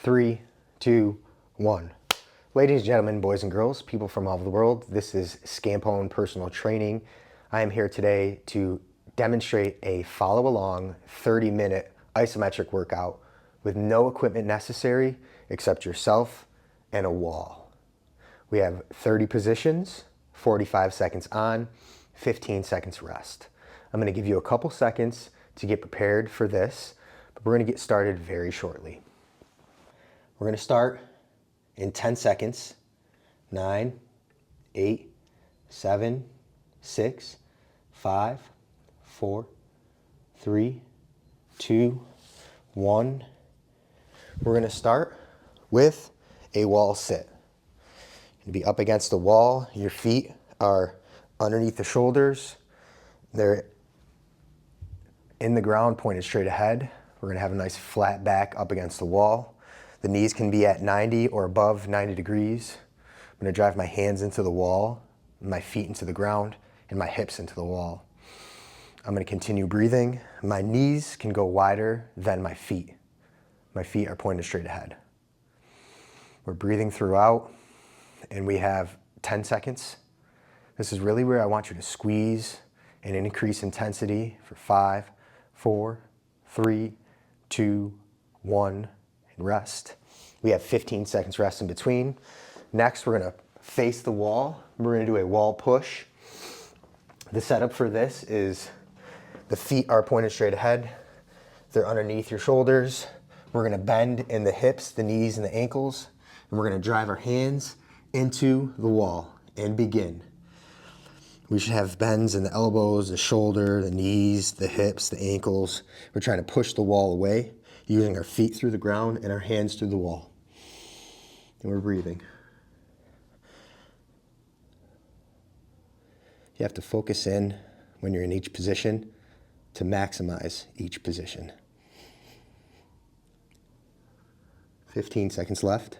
3, 2, 1. Ladies and gentlemen, boys and girls, people from all over the world, this is Scampone Personal Training. I am here today to demonstrate a follow-along 30-minute isometric workout with no equipment necessary except yourself and a wall. We have 30 positions, 45 seconds on, 15 seconds rest. I'm going to give you a couple seconds to get prepared for this, but we're going to get started very shortly. We're going to start in 10 seconds. 9, 8, 7, 6, 5, 4, 3, 2, 1. We're going to start with a wall sit. You'll be up against the wall. Your feet are underneath the shoulders. They're in the ground, pointed straight ahead. We're going to have a nice flat back up against the wall. The knees can be at 90 or above 90 degrees. I'm going to drive my hands into the wall, my feet into the ground, and my hips into the wall. I'm going to continue breathing. My knees can go wider than my feet. My feet are pointed straight ahead. We're breathing throughout, and we have 10 seconds. This is really where I want you to squeeze and increase intensity for 5, 4, 3, 2, 1, and rest. We have 15 seconds rest in between. Next, we're gonna face the wall. We're gonna do a wall push. The setup for this is the feet are pointed straight ahead. They're underneath your shoulders. We're gonna bend in the hips, the knees, and the ankles, and we're gonna drive our hands into the wall and begin. We should have bends in the elbows, the shoulder, the knees, the hips, the ankles. We're trying to push the wall away, using our feet through the ground and our hands through the wall. And we're breathing. You have to focus in when you're in each position to maximize each position. 15 seconds left.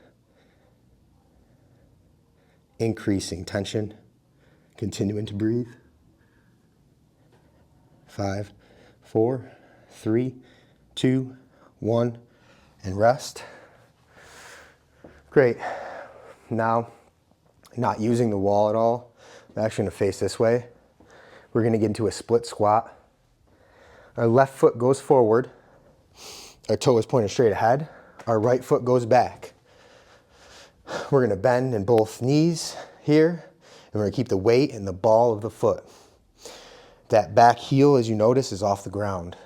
Increasing tension. Continuing to breathe. 5, 4, 3, 2, 1, and rest. Great. Now, not using the wall at all, I'm actually going to face this way. We're going to get into a split squat. Our left foot goes forward. Our toe is pointed straight ahead. Our right foot goes back. We're going to bend in both knees here. And we're going to keep the weight in the ball of the foot. That back heel, as you notice, is off the ground.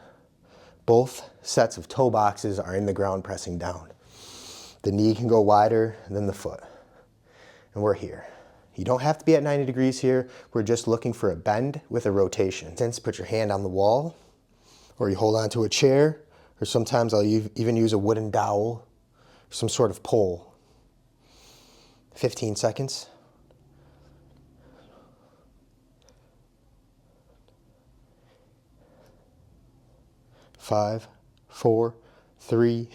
Both sets of toe boxes are in the ground pressing down. The knee can go wider than the foot. And we're here. You don't have to be at 90 degrees here. We're just looking for a bend with a rotation. Since put your hand on the wall, or you hold onto a chair, or sometimes I'll even use a wooden dowel, or some sort of pole. 15 seconds. 5, 4, 3,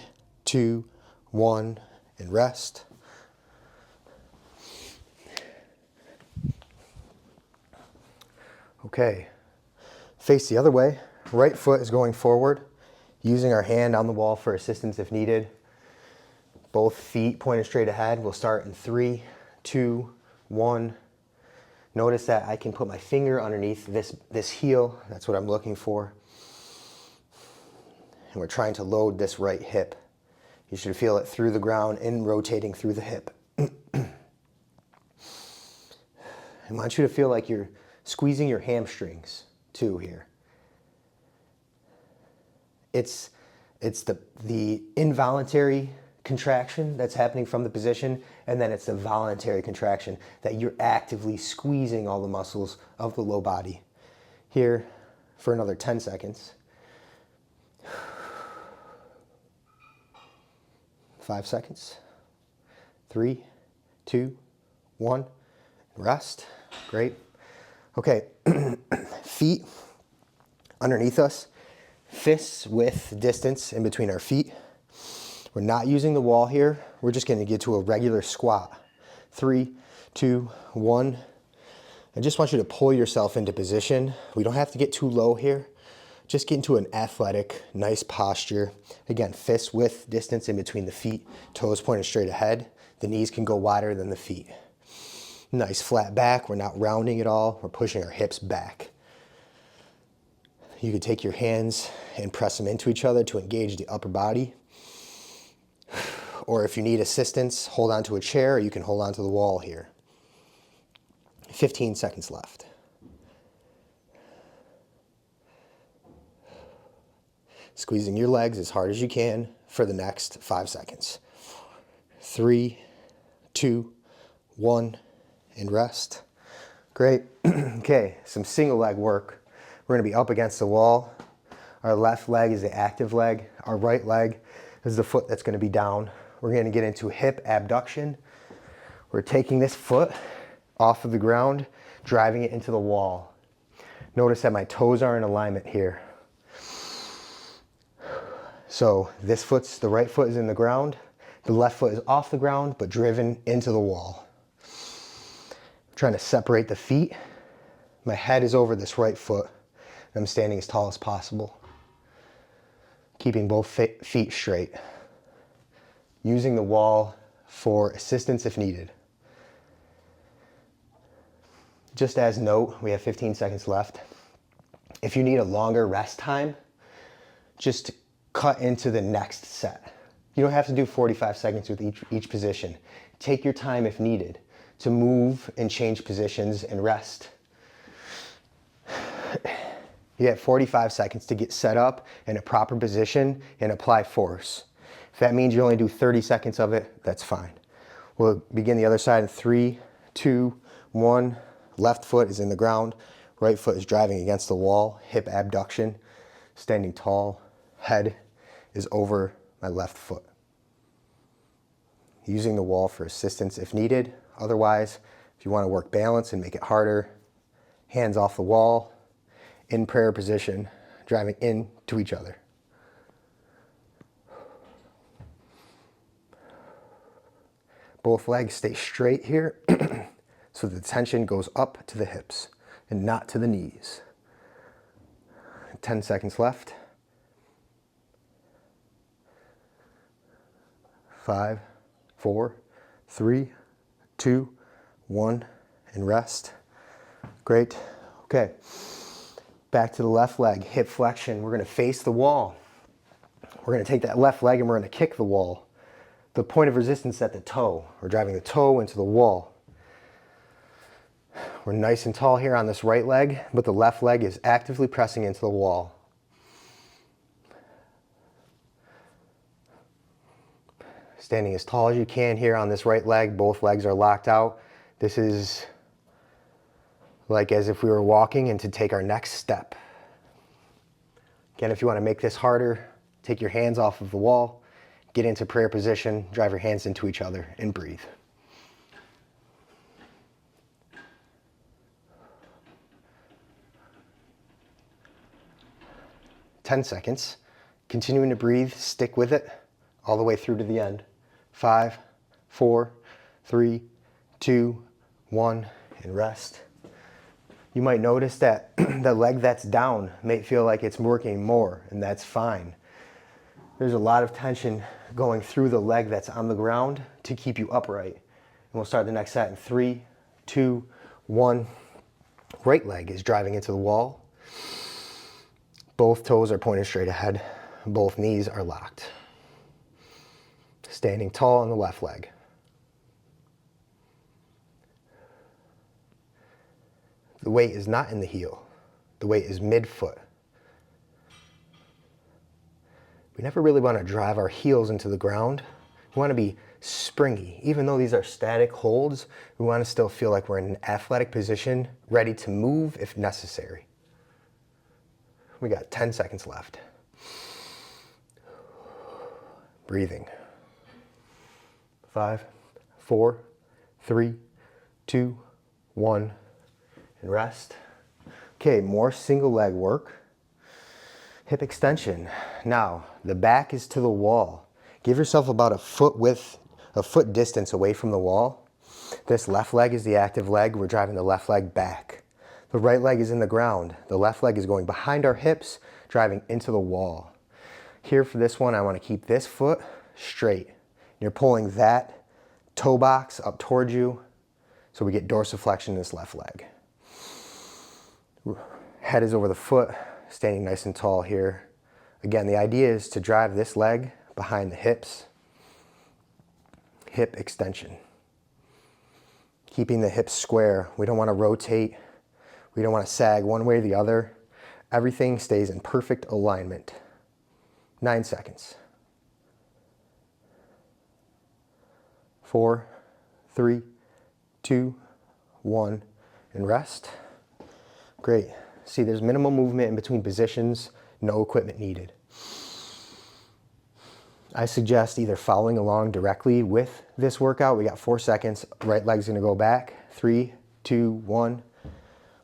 2, 1, and rest. Okay, face the other way. Right foot is going forward, using our hand on the wall for assistance if needed. Both feet pointed straight ahead. We'll start in 3, 2, 1. Notice that I can put my finger underneath this heel. That's what I'm looking for. And we're trying to load this right hip. You should feel it through the ground and rotating through the hip. I want you to feel like you're squeezing your hamstrings too here. It's the involuntary contraction that's happening from the position, and then it's the voluntary contraction that you're actively squeezing all the muscles of the low body. Here for another 10 seconds. 5 seconds. 3, 2, 1. Rest. Great. Okay. Feet underneath us. Fists width distance in between our feet. We're not using the wall here. We're just going to get to a regular squat. 3, 2, 1. I just want you to pull yourself into position. We don't have to get too low here. Just get into an athletic, nice posture. Again, fist width distance in between the feet, toes pointed straight ahead. The knees can go wider than the feet. Nice flat back, we're not rounding at all, we're pushing our hips back. You could take your hands and press them into each other to engage the upper body. Or if you need assistance, hold onto a chair, or you can hold onto the wall here. 15 seconds left. Squeezing your legs as hard as you can for the next 5 seconds. 3, 2, 1, and rest. Great. Okay, some single leg work. We're gonna be up against the wall. Our left leg is the active leg. Our right leg is the foot that's gonna be down. We're gonna get into hip abduction. We're taking this foot off of the ground, driving it into the wall. Notice that my toes are in alignment here. So the right foot is in the ground, the left foot is off the ground, but driven into the wall. I'm trying to separate the feet. My head is over this right foot, and I'm standing as tall as possible. Keeping both feet straight. Using the wall for assistance if needed. Just as note, we have 15 seconds left. If you need a longer rest time, just cut into the next set. You don't have to do 45 seconds with each position. Take your time if needed to move and change positions and rest. You have 45 seconds to get set up in a proper position and apply force. If that means you only do 30 seconds of it, that's fine. We'll begin the other side in 3, 2, 1. Left foot is in the ground, right foot is driving against the wall, hip abduction, standing tall, head is over my left foot. Using the wall for assistance if needed. Otherwise, if you want to work balance and make it harder, hands off the wall, in prayer position, driving into each other. Both legs stay straight here. So the tension goes up to the hips and not to the knees. 10 seconds left. 5, 4, 3, 2, 1, and rest. Great. Okay. Back to the left leg, hip flexion. We're going to face the wall. We're going to take that left leg and we're going to kick the wall. The point of resistance at the toe. We're driving the toe into the wall. We're nice and tall here on this right leg, but the left leg is actively pressing into the wall. Standing as tall as you can here on this right leg. Both legs are locked out. This is like as if we were walking and to take our next step. Again, if you want to make this harder, take your hands off of the wall, get into prayer position, drive your hands into each other, and breathe. Ten seconds. Continuing to breathe, stick with it all the way through to the end. 5, 4, 3, 2, 1, and rest. You might notice that the leg that's down may feel like it's working more, and that's fine. There's a lot of tension going through the leg that's on the ground to keep you upright. And we'll start the next set in 3, 2, 1. Right leg is driving into the wall. Both toes are pointed straight ahead. Both knees are locked. Standing tall on the left leg. The weight is not in the heel. The weight is mid-foot. We never really want to drive our heels into the ground. We want to be springy. Even though these are static holds, we want to still feel like we're in an athletic position, ready to move if necessary. We got 10 seconds left. Breathing. 5, 4, 3, 2, 1, and rest. Okay, more single leg work. Hip extension. Now, the back is to the wall. Give yourself about a foot distance away from the wall. This left leg is the active leg. We're driving the left leg back. The right leg is in the ground. The left leg is going behind our hips, driving into the wall. Here for this one, I want to keep this foot straight. You're pulling that toe box up towards you so we get dorsiflexion in this left leg. Head is over the foot, standing nice and tall here. Again, the idea is to drive this leg behind the hips. Hip extension. Keeping the hips square. We don't want to rotate. We don't want to sag one way or the other. Everything stays in perfect alignment. 9 seconds. 4, 3, 2, 1, and rest. Great. See, there's minimal movement in between positions, no equipment needed. I suggest either following along directly with this workout. We got 4 seconds. Right leg's gonna go back. 3, 2, 1.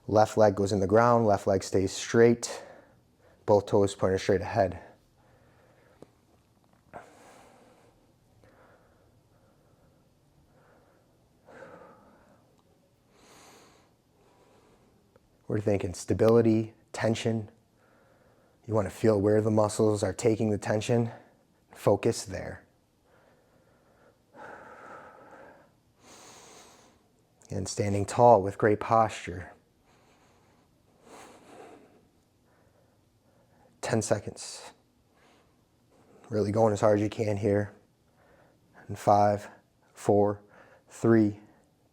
Left leg goes in the ground, left leg stays straight. Both toes pointed straight ahead. We're thinking stability, tension. You want to feel where the muscles are taking the tension. Focus there. And standing tall with great posture. 10 seconds. Really going as hard as you can here. And 5, 4, 3,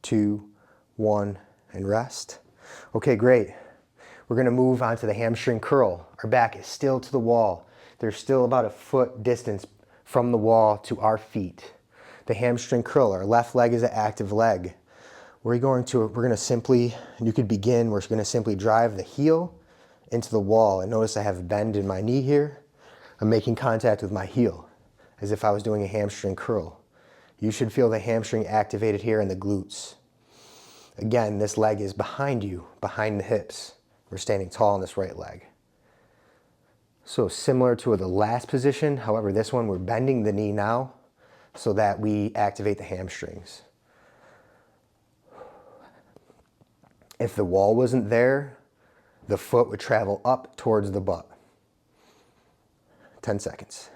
2, 1, and rest. Okay, great. We're going to move on to the hamstring curl. Our back is still to the wall. There's still about a foot distance from the wall to our feet. The hamstring curl, our left leg is an active leg. We're going to simply, you could begin, we're going to simply drive the heel into the wall. And notice I have a bend in my knee here. I'm making contact with my heel as if I was doing a hamstring curl. You should feel the hamstring activated here in the glutes. Again, this leg is behind you, behind the hips. We're standing tall on this right leg. So similar to the last position, however, this one we're bending the knee now so that we activate the hamstrings. If the wall wasn't there, the foot would travel up towards the butt. 10 seconds.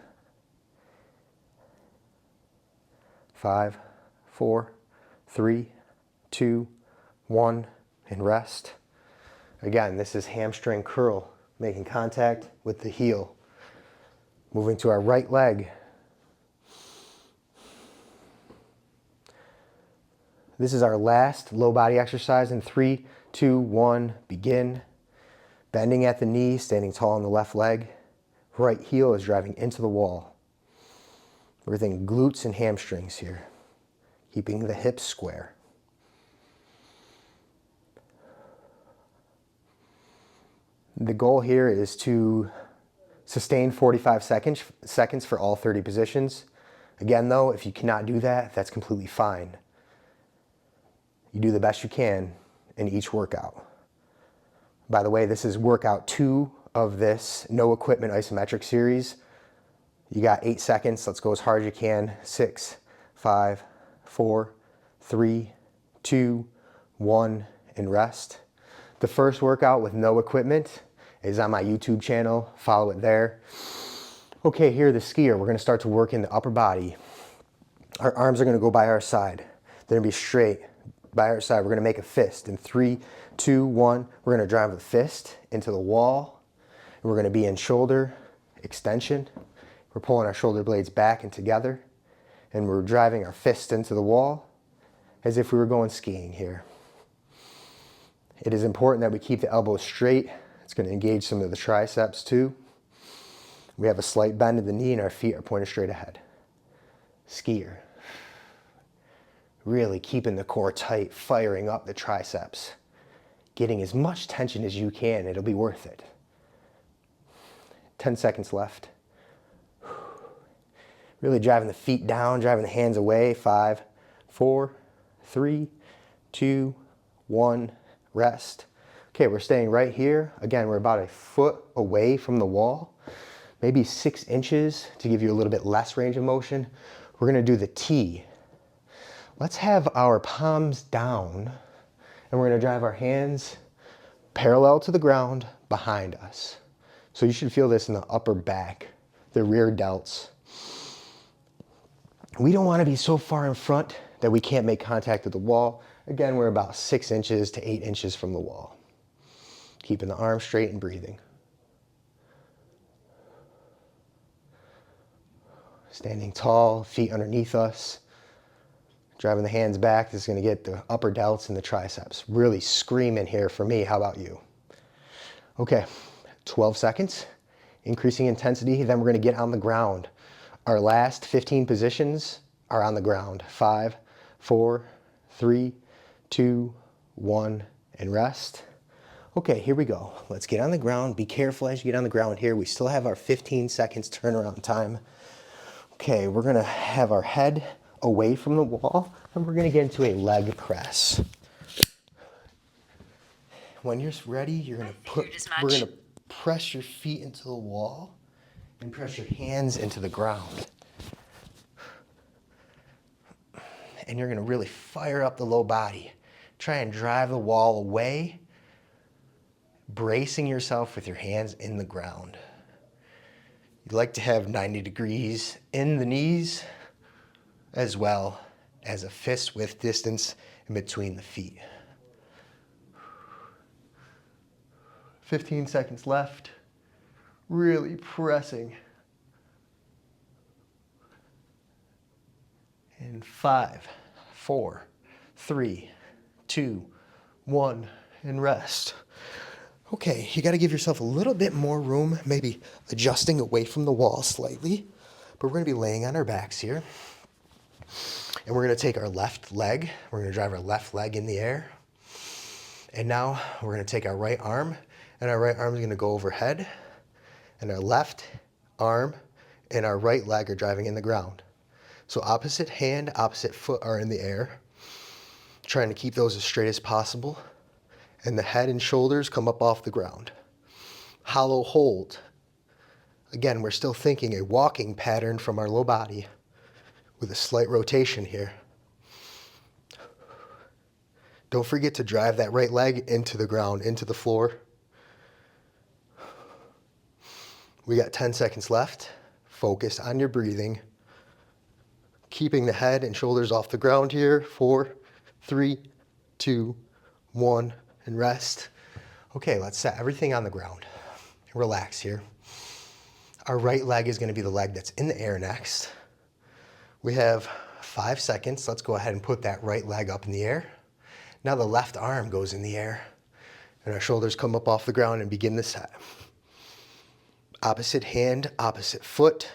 5, 4, 3, 2, 1, and rest. Again, this is hamstring curl, making contact with the heel. Moving to our right leg. This is our last low body exercise in 3, 2, 1, begin. Bending at the knee, standing tall on the left leg. Right heel is driving into the wall. We're thinking glutes and hamstrings here, keeping the hips square. The goal here is to sustain 45 seconds for all 30 positions. Again though, if you cannot do that, that's completely fine. You do the best you can in each workout. By the way, this is workout 2 of this no equipment isometric series. You got 8 seconds. Let's go as hard as you can. 6, 5, 4, 3, 2, 1, and rest. The first workout with no equipment is on my YouTube channel. Follow it there. Okay, here the skier. We're going to start to work in the upper body. Our arms are going to go by our side. They're going to be straight by our side. We're going to make a fist. In 3, 2, 1, we're going to drive the fist into the wall. And we're going to be in shoulder extension. We're pulling our shoulder blades back and together. And we're driving our fist into the wall as if we were going skiing here. It is important that we keep the elbows straight. It's going to engage some of the triceps too. We have a slight bend in the knee and our feet are pointed straight ahead. Skier. Really keeping the core tight, firing up the triceps. Getting as much tension as you can. It'll be worth it. 10 seconds left. Really driving the feet down, driving the hands away. 5, 4, 3, 2, 1, rest. Okay, we're staying right here. Again, we're about a foot away from the wall, maybe 6 inches to give you a little bit less range of motion. We're gonna do the T. Let's have our palms down and we're gonna drive our hands parallel to the ground behind us. So you should feel this in the upper back, the rear delts. We don't want to be so far in front that we can't make contact with the wall. Again, we're about 6 inches to 8 inches from the wall. Keeping the arms straight and breathing. Standing tall, feet underneath us. Driving the hands back. This is going to get the upper delts and the triceps. Really screaming here for me. How about you? Okay, 12 seconds. Increasing intensity. Then we're going to get on the ground. Our last 15 positions are on the ground. 5, 4, 3, 2, 1, and rest. Okay, here we go. Let's get on the ground. Be careful as you get on the ground here. We still have our 15 seconds turnaround time. Okay, we're gonna have our head away from the wall and we're gonna get into a leg press. When you're ready, we're gonna press your feet into the wall and press your hands into the ground. And you're gonna really fire up the low body. Try and drive the wall away, bracing yourself with your hands in the ground. You'd like to have 90 degrees in the knees, as well as a fist width distance in between the feet. 15 seconds left. Really pressing. In 5, 4, 3, 2, 1, and rest. Okay, you got to give yourself a little bit more room, maybe adjusting away from the wall slightly. But we're going to be laying on our backs here. And we're going to take our left leg. We're going to drive our left leg in the air. And now we're going to take our right arm. And our right arm is going to go overhead. And our left arm and our right leg are driving in the ground. So opposite hand, opposite foot are in the air. Trying to keep those as straight as possible. And the head and shoulders come up off the ground. Hollow hold. Again, we're still thinking a walking pattern from our low body with a slight rotation here. Don't forget to drive that right leg into the ground, into the floor. We got 10 seconds left. Focus on your breathing. Keeping the head and shoulders off the ground here. 4, 3, 2, 1. And rest. Okay, let's set everything on the ground. Relax here. Our right leg is going to be the leg that's in the air next. We have 5 seconds. Let's go ahead and put that right leg up in the air. Now the left arm goes in the air. And our shoulders come up off the ground and begin the set. Opposite hand, opposite foot.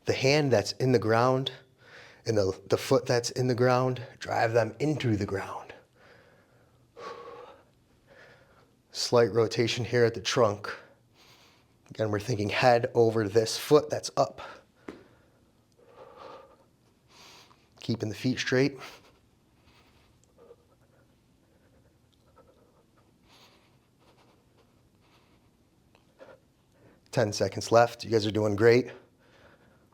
The hand that's in the ground and the foot that's in the ground, drive them into the ground. Slight rotation here at the trunk. Again, we're thinking head over this foot that's up. Keeping the feet straight. Ten seconds left. You guys are doing great.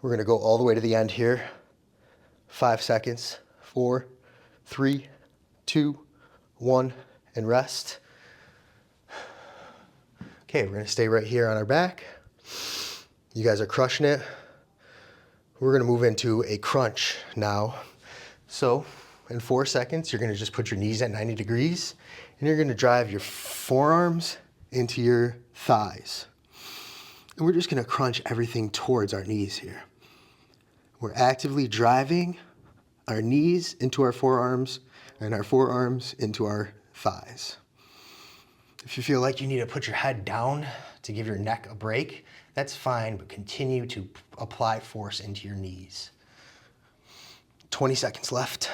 We're going to go all the way to the end here. 5 seconds. 4, 3, 2, 1, and rest. Okay, we're going to stay right here on our back. You guys are crushing it. We're going to move into a crunch now. So in 4 seconds, you're going to just put your knees at 90 degrees and you're going to drive your forearms into your thighs. And we're just going to crunch everything towards our knees here. We're actively driving our knees into our forearms and our forearms into our thighs. If you feel like you need to put your head down to give your neck a break, that's fine, but continue to apply force into your knees. 20 seconds left.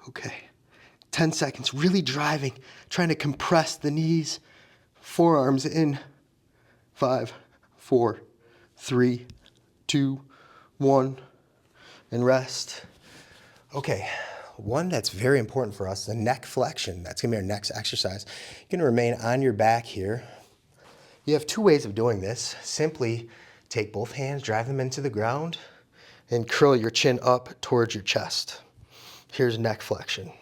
Okay, 10 seconds, really driving, trying to compress the knees, forearms in. 5, 4, 3, 2, 1. And rest. Okay, one that's very important for us, the neck flexion. That's gonna be our next exercise. You're gonna remain on your back here. You have 2 ways of doing this. Simply take both hands, drive them into the ground, and curl your chin up towards your chest. Here's neck flexion.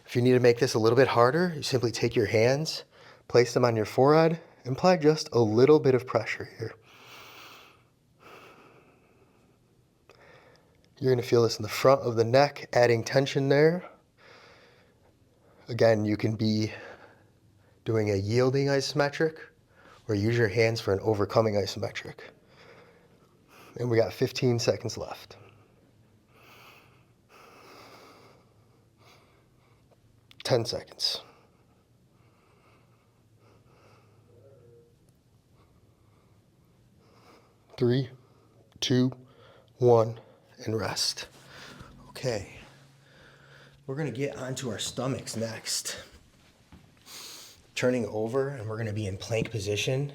If you need to make this a little bit harder, you simply take your hands, place them on your forehead, and apply just a little bit of pressure here. You're going to feel this in the front of the neck, adding tension there. Again, you can be doing a yielding isometric or use your hands for an overcoming isometric. And we got 15 seconds left. 10 seconds. 3, 2, 1, and rest. Okay, we're gonna get onto our stomachs next. Turning over, and we're gonna be in plank position.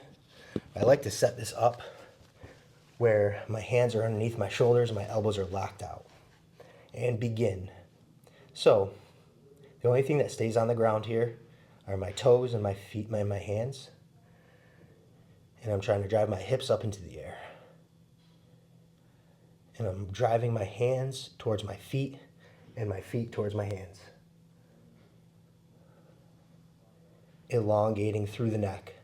I like to set this up where my hands are underneath my shoulders and my elbows are locked out. And begin. So, the only thing that stays on the ground here are my toes and my feet and my hands. And I'm trying to drive my hips up into the air. And I'm driving my hands towards my feet and my feet towards my hands. Elongating through the neck.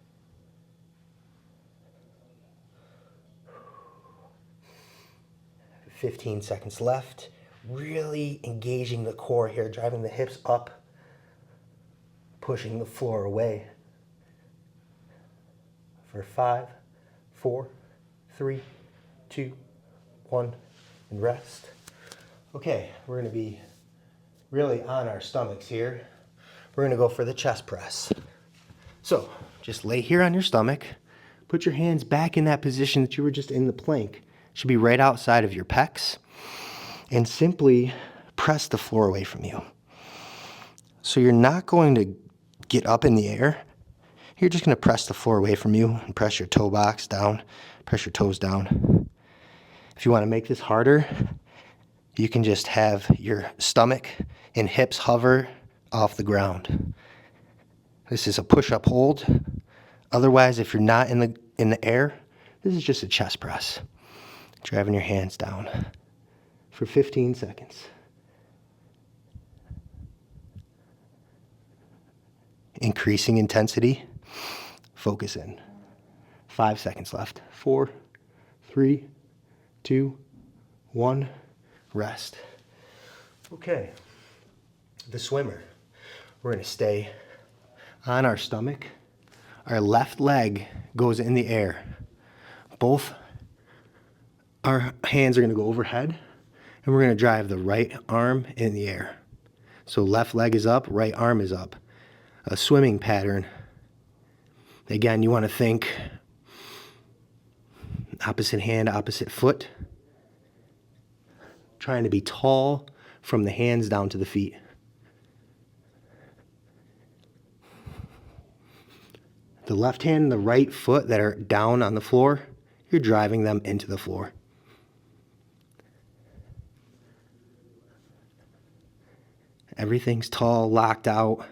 "15 seconds left. Really engaging the core here, driving the hips up, pushing the floor away. For 5, 4, 3, 2, 1, and rest. Okay, we're gonna be really on our stomachs here. We're gonna go for the chest press. So, just lay here on your stomach, put your hands back in that position that you were just in the plank. Should be right outside of your pecs. And simply press the floor away from you. So you're not going to get up in the air. You're just going to press the floor away from you and press your toe box down, press your toes down. If you want to make this harder, you can just have your stomach and hips hover off the ground. This is a push-up hold. Otherwise, if you're not in the air, this is just a chest press. Driving your hands down for 15 seconds. Increasing intensity. Focus in. 5 seconds left. 4, 3, 2, 1. Rest. Okay. The swimmer. We're going to stay on our stomach. Our left leg goes in the air. Both our hands are going to go overhead. And we're going to drive the right arm in the air. So left leg is up, right arm is up. A swimming pattern. Again, you want to think opposite hand, opposite foot. Trying to be tall from the hands down to the feet. The left hand and the right foot that are down on the floor, you're driving them into the floor. Everything's tall, locked out.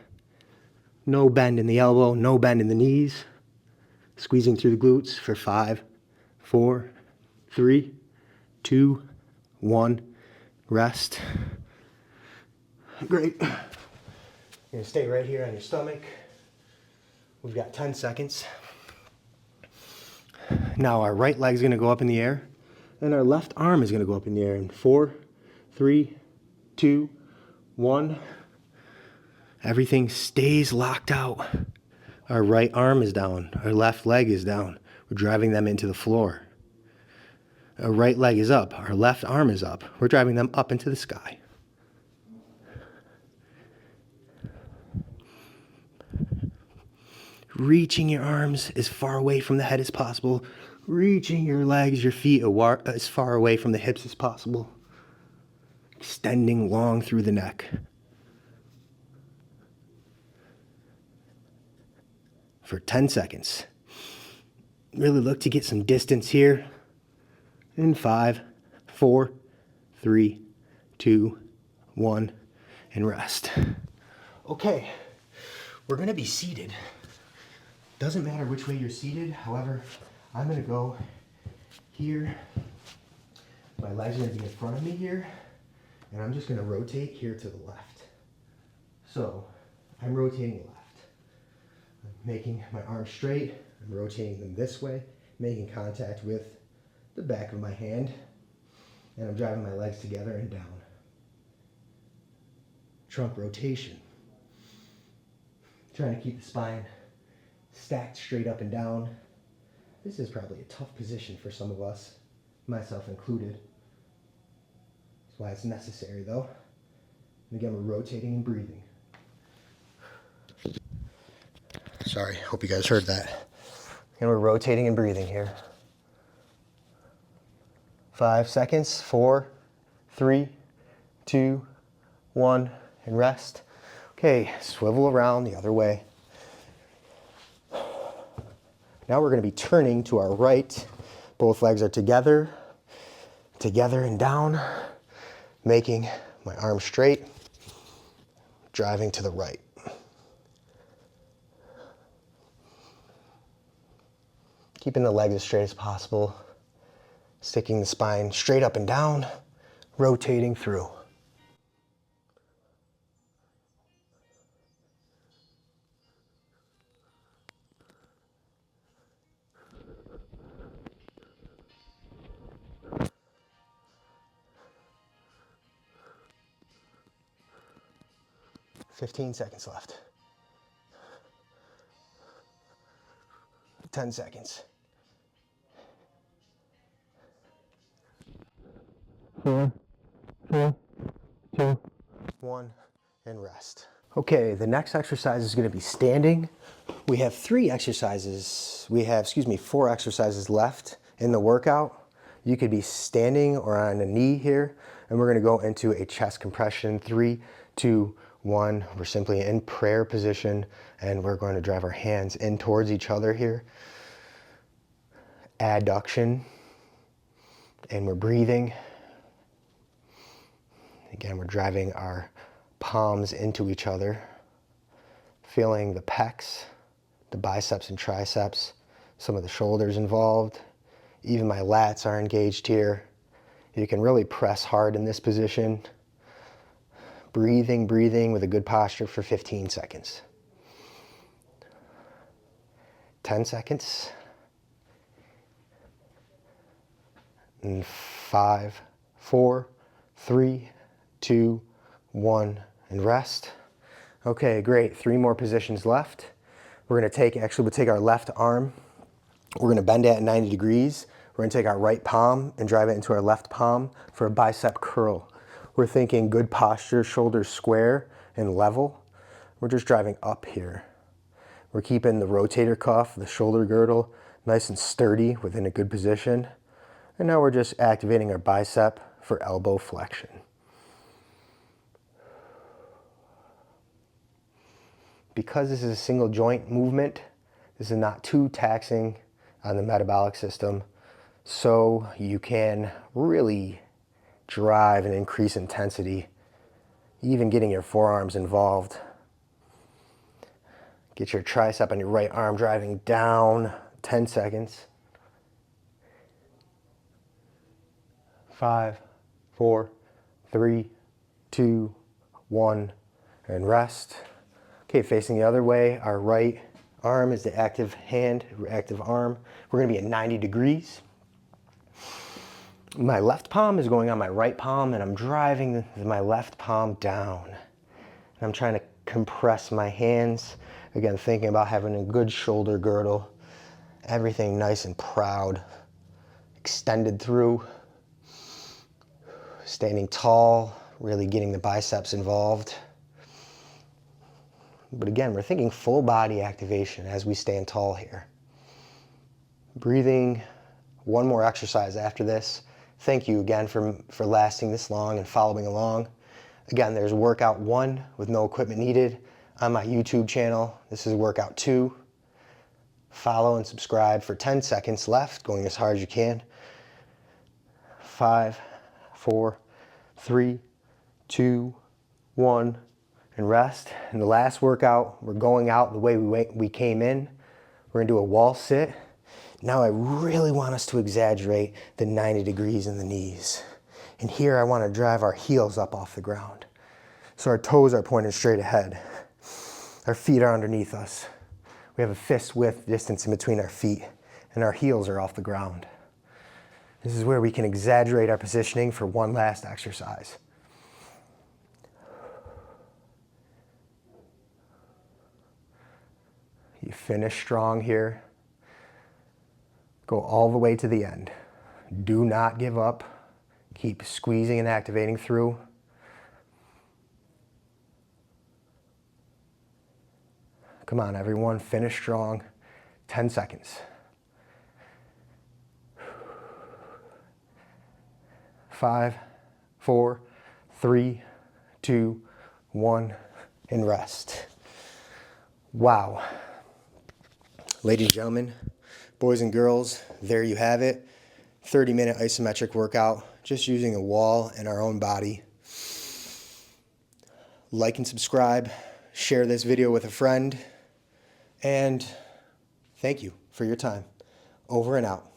No bend in the elbow, no bend in the knees. Squeezing through the glutes for 5, 4, 3, 2, 1. Rest. Great. You're going to stay right here on your stomach. We've got 10 seconds. Now our right leg is going to go up in the air, and our left arm is going to go up in the air in 4, 3, 2, 1. Everything stays locked out. Our right arm is down. Our left leg is down. We're driving them into the floor. Our right leg is up. Our left arm is up. We're driving them up into the sky. Reaching your arms as far away from the head as possible. Reaching your legs, your feet as far away from the hips as possible. Extending long through the neck. For 10 seconds. Really look to get some distance here. In 5, 4, 3, 2, 1, and rest. Okay, we're going to be seated. Doesn't matter which way you're seated. However, I'm going to go here. My legs are going to be in front of me here. And I'm just gonna rotate here to the left. So I'm rotating left. I'm making my arms straight. I'm rotating them this way, making contact with the back of my hand. And I'm driving my legs together and down. Trunk rotation. Trying to keep the spine stacked straight up and down. This is probably a tough position for some of us, myself included. That's why it's necessary though. And again, we're rotating and breathing. Sorry, hope you guys heard that. And we're rotating and breathing here. 5 seconds, 4, 3, 2, 1, and rest. Okay, swivel around the other way. Now we're going to be turning to our right. Both legs are together, together and down, making my arms straight, driving to the right. Keeping the legs as straight as possible, sticking the spine straight up and down, rotating through. "15 seconds left. 10 seconds. 4, 3, 2, 1, and rest. Okay, the next exercise is going to be standing. We have 4 exercises left in the workout. You could be standing or on a knee here, and we're going to go into a chest compression. 3, 2, 1. We're simply in prayer position, and we're going to drive our hands in towards each other here. Abduction, and we're breathing. Again, we're driving our palms into each other, feeling the pecs, the biceps and triceps, some of the shoulders involved. Even my lats are engaged here. You can really press hard in this position. Breathing with a good posture for 15 seconds. 10 seconds. And 5, 4, 3, 2, 1, and rest. Okay, great. 3 more positions left. We're going to we'll take our left arm. We're going to bend it at 90 degrees. We're going to take our right palm and drive it into our left palm for a bicep curl. We're thinking good posture, shoulders square and level. We're just driving up here. We're keeping the rotator cuff, the shoulder girdle, nice and sturdy within a good position. And now we're just activating our bicep for elbow flexion. Because this is a single joint movement, this is not too taxing on the metabolic system, so you can really drive and increase intensity, even getting your forearms involved. Get your tricep on your right arm driving down, 10 seconds. 5, 4, 3, 2, 1, and rest. Okay, facing the other way, our right arm is the active hand, active arm. We're gonna be at 90 degrees. My left palm is going on my right palm, and I'm driving my left palm down. And I'm trying to compress my hands. Again, thinking about having a good shoulder girdle. Everything nice and proud. Extended through. Standing tall, really getting the biceps involved. But again, we're thinking full body activation as we stand tall here. Breathing, 1 more exercise after this. Thank you again for lasting this long and following along. Again, there's workout 1 with no equipment needed on my YouTube channel. This is workout 2. Follow and subscribe for 10 seconds left, going as hard as you can. 5, 4, 3, 2, 1. And rest. And the last workout, we're going out the way we came in. We're gonna do a wall sit. Now I really want us to exaggerate the 90 degrees in the knees. And here I want to drive our heels up off the ground. So our toes are pointed straight ahead. Our feet are underneath us. We have a fist width distance in between our feet, and our heels are off the ground. This is where we can exaggerate our positioning for one last exercise. You finish strong here. Go all the way to the end. Do not give up. Keep squeezing and activating through. Come on, everyone, finish strong. 10 seconds. 5, 4, 3, 2, 1, and rest. Wow. Ladies and gentlemen, boys and girls, there you have it. 30-minute isometric workout, just using a wall and our own body. Like and subscribe, share this video with a friend, and thank you for your time. Over and out.